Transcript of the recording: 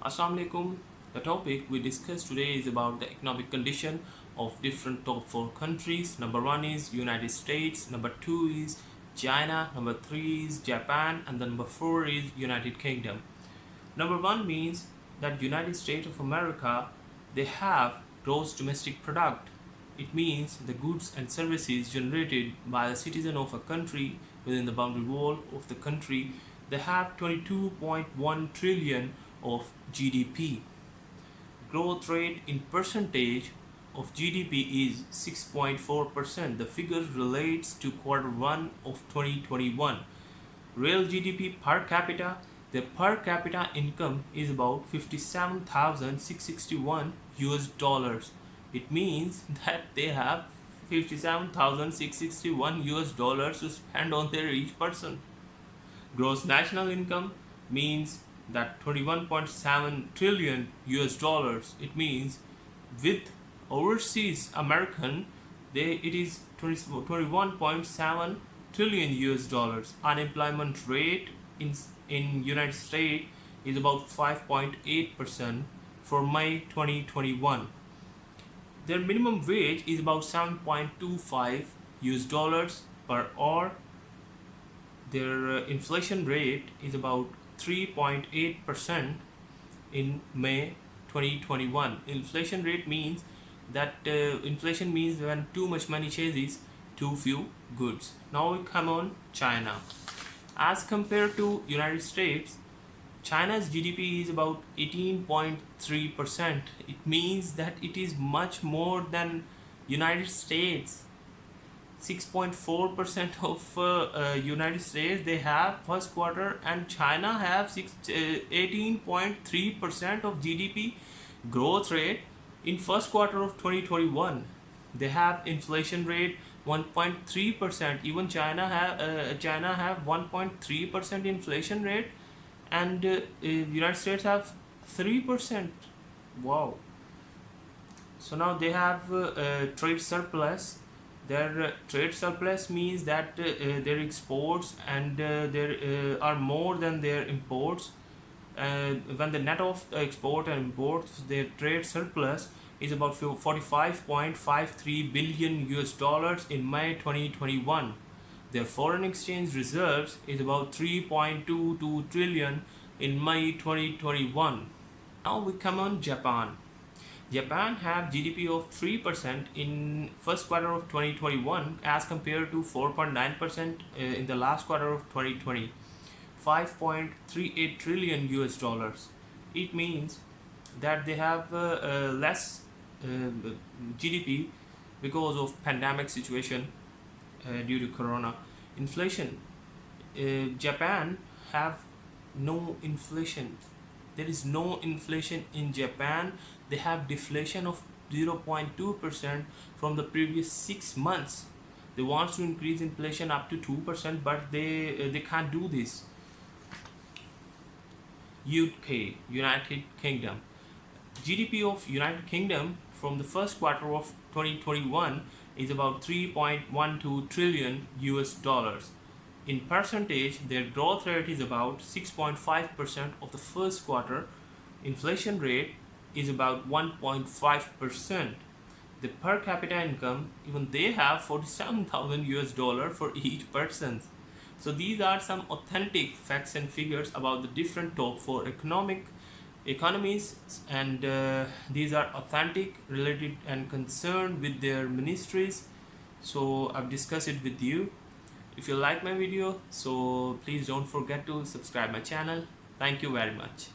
Assalamu alaikum. The topic we discuss today is about the economic condition of different top four countries. Number one is United States, number two is China, number three is Japan, and the number four is United Kingdom. Number one means that United States of America, they have gross domestic product. It means the goods and services generated by the citizen of a country within the boundary wall of the country. They have 22.1 trillion of GDP. Growth rate in percentage of GDP is 6.4%. The figure relates to quarter one of 2021. Real GDP per capita, the per capita income is about 57,661 US dollars. It means that they have 57,661 US dollars to spend on their each person. Gross national income means that 21.7 trillion US dollars. It means with overseas American, it is 21.7 trillion US dollars. Unemployment rate in United States is about 5.8% for May 2021. Their minimum wage is about 7.25 US dollars per hour. Their inflation rate is about 3.8% in May 2021. Inflation rate means that inflation means when too much money chases too few goods. Now we come on China. As compared to United States, China's GDP is about 18.3%. It means that it is much more than United States. 6.4% of United States they have first quarter, and China have 18.3% of GDP growth rate in first quarter of 2021. They have inflation rate 1.3%. Even China have 1.3% inflation rate, and United States have 3%. Wow. So now they have trade surplus. Their trade surplus means that their exports and there are more than their imports. When the net of export and imports, their trade surplus is about 45.53 billion US dollars in May 2021. Their foreign exchange reserves is about 3.22 trillion in May 2021. Now we come on Japan. Japan have GDP of 3% in first quarter of 2021 as compared to 4.9% in the last quarter of 2020. 5.38 trillion US dollars. It means that they have less GDP because of pandemic situation due to corona. Inflation. Japan have no inflation. There is no inflation in Japan. They have deflation of 0.2% from the previous 6 months. They want to increase inflation up to 2%, but they can't do this. UK, United Kingdom. GDP of United Kingdom from the first quarter of 2021 is about 3.12 trillion US dollars. In percentage, their growth rate is about 6.5% of the first quarter. Inflation rate is about 1.5%. The per capita income, even they have 47,000 US dollar for each person. So these are some authentic facts and figures about the different top four economies, and these are authentic, related, and concerned with their ministries. So I've discussed it with you. If you like my video, so please don't forget to subscribe my channel. Thank you very much.